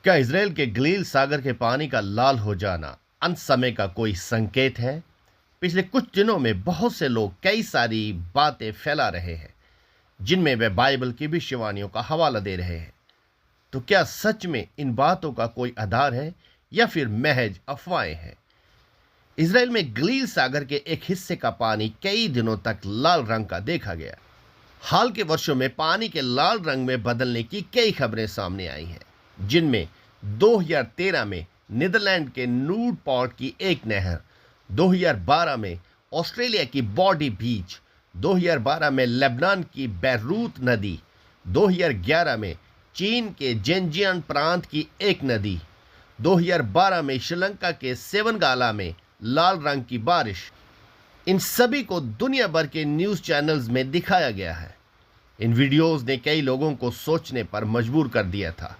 क्या इजराइल के गलील सागर के पानी का लाल हो जाना अंत समय का कोई संकेत है? पिछले कुछ दिनों में बहुत से लोग कई सारी बातें फैला रहे हैं जिनमें वे बाइबल की भविष्यवाणियों का हवाला दे रहे हैं। तो क्या सच में इन बातों का कोई आधार है या फिर महज अफवाहें हैं? इसराइल में गलील सागर के एक हिस्से का पानी कई दिनों तक लाल रंग का देखा गया। हाल के वर्षों में पानी के लाल रंग में बदलने की कई खबरें सामने आई हैं, जिनमें 2013 में नीदरलैंड के नूड पॉर्ट की एक नहर, 2012 में ऑस्ट्रेलिया की बॉडी बीच, 2012 में लेबनान की बैरूत नदी, 2011 में चीन के जेनजियान प्रांत की एक नदी, 2012 में श्रीलंका के सेवनगाला में लाल रंग की बारिश। इन सभी को दुनिया भर के न्यूज़ चैनल्स में दिखाया गया है। इन वीडियोस ने कई लोगों को सोचने पर मजबूर कर दिया था।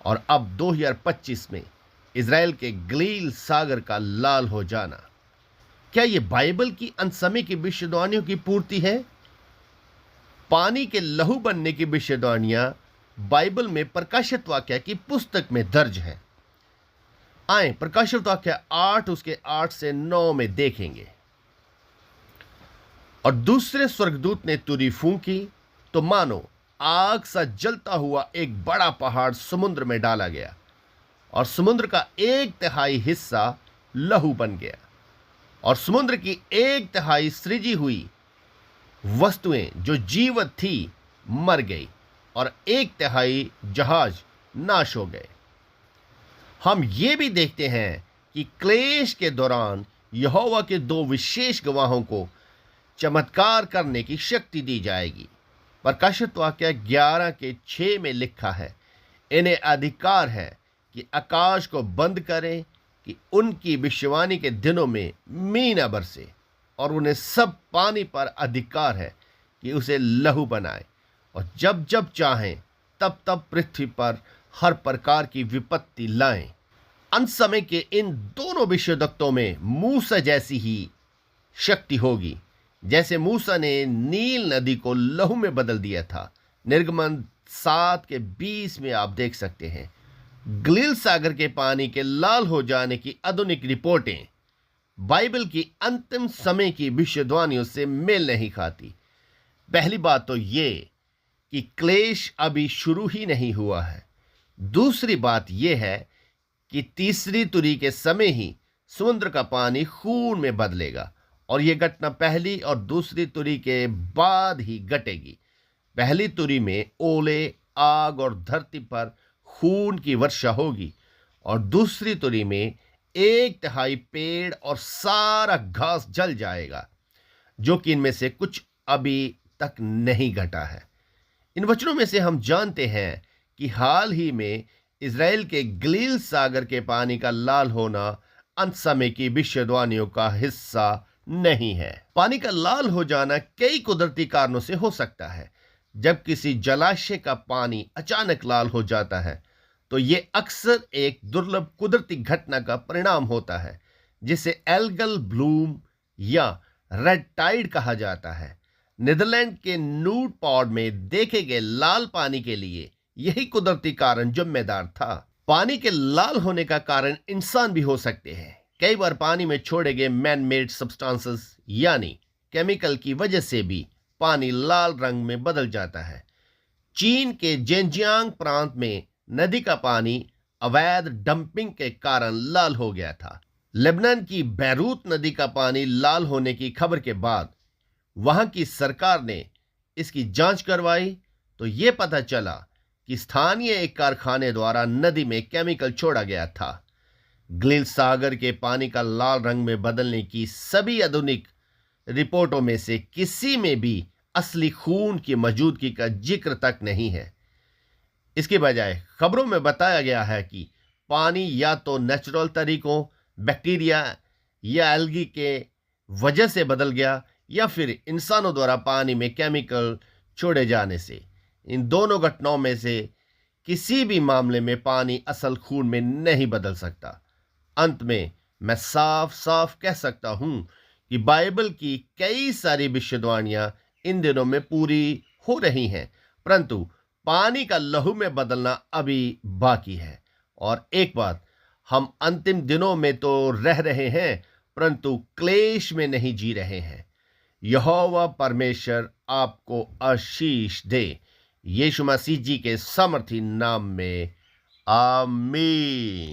और अब 2025 में इजराइल के गलील सागर का लाल हो जाना, क्या यह बाइबल की अंत समय की भविष्यवाणियों की पूर्ति है? पानी के लहू बनने की भविष्यवाणियां बाइबल में प्रकाशित वाक्य की पुस्तक में दर्ज है। आए प्रकाशित वाक्य 8 उसके 8 से 9 में देखेंगे। और दूसरे स्वर्गदूत ने तुरी फूंकी तो मानो आग सा जलता हुआ एक बड़ा पहाड़ समुद्र में डाला गया और समुद्र का 1/3 हिस्सा लहू बन गया और समुद्र की 1/3 सृजी हुई वस्तुएं जो जीवित थी मर गई और 1/3 जहाज नाश हो गए। हम ये भी देखते हैं कि क्लेश के दौरान यहोवा के 2 विशेष गवाहों को चमत्कार करने की शक्ति दी जाएगी। प्रकाशित वाक्य 11 के 6 में लिखा है, इन्हें अधिकार है कि आकाश को बंद करें कि उनकी भविष्यवाणी के दिनों में मीना बरसे, और उन्हें सब पानी पर अधिकार है कि उसे लहू बनाए और जब जब चाहें तब तब पृथ्वी पर हर प्रकार की विपत्ति लाएं। अंत समय के इन दोनों भविष्यवक्ताओं में मूसा जैसी ही शक्ति होगी, जैसे मूसा ने नील नदी को लहू में बदल दिया था। निर्गमन 7 के 20 में आप देख सकते हैं। गलील सागर के पानी के लाल हो जाने की आधुनिक रिपोर्टें बाइबल की अंतिम समय की भविष्यवाणियों से मेल नहीं खाती। पहली बात तो ये कि क्लेश अभी शुरू ही नहीं हुआ है। दूसरी बात यह है कि तीसरी तुरी के समय ही समुद्र का पानी खून में बदलेगा और यह घटना पहली और दूसरी तुरी के बाद ही घटेगी। पहली तुरी में ओले, आग और धरती पर खून की वर्षा होगी और दूसरी तुरी में 1/3 पेड़ और सारा घास जल जाएगा, जो कि इनमें से कुछ अभी तक नहीं घटा है। इन वचनों में से हम जानते हैं कि हाल ही में इजराइल के गलील सागर के पानी का लाल होना अंत समय की भविष्यवाणियों का हिस्सा नहीं है। पानी का लाल हो जाना कई कुदरती कारणों से हो सकता है। जब किसी जलाशय का पानी अचानक लाल हो जाता है तो यह अक्सर एक दुर्लभ कुदरती घटना का परिणाम होता है, जिसे एल्गल ब्लूम या रेड टाइड कहा जाता है। नीदरलैंड के नूड पॉर्ट में देखे गए लाल पानी के लिए यही कुदरती कारण जिम्मेदार था। पानी के लाल होने का कारण इंसान भी हो सकते हैं। कई बार पानी में छोड़े गए मैन मेड सब्सटेंसेस यानी केमिकल की वजह से भी पानी लाल रंग में बदल जाता है। चीन के जेनजियांग प्रांत में नदी का पानी अवैध डंपिंग के कारण लाल हो गया था। लेबनान की बैरूत नदी का पानी लाल होने की खबर के बाद वहां की सरकार ने इसकी जांच करवाई तो यह पता चला कि स्थानीय एक कारखाने द्वारा नदी में केमिकल छोड़ा गया था। गलील सागर के पानी का लाल रंग में बदलने की सभी आधुनिक रिपोर्टों में से किसी में भी असली खून की मौजूदगी का जिक्र तक नहीं है। इसके बजाय खबरों में बताया गया है कि पानी या तो नेचुरल तरीकों, बैक्टीरिया या एल्गी के वजह से बदल गया या फिर इंसानों द्वारा पानी में केमिकल छोड़े जाने से। इन दोनों घटनाओं में से किसी भी मामले में पानी असल खून में नहीं बदल सकता। अंत में मैं साफ साफ कह सकता हूं कि बाइबल की कई सारी भविष्यवाणियां इन दिनों में पूरी हो रही हैं, परंतु पानी का लहू में बदलना अभी बाकी है और एक बात, हम अंतिम दिनों में तो रह रहे हैं, परंतु क्लेश में नहीं जी रहे हैं। यहोवा परमेश्वर आपको आशीष दे। यीशु मसीह जी के सामर्थी नाम में आमीन।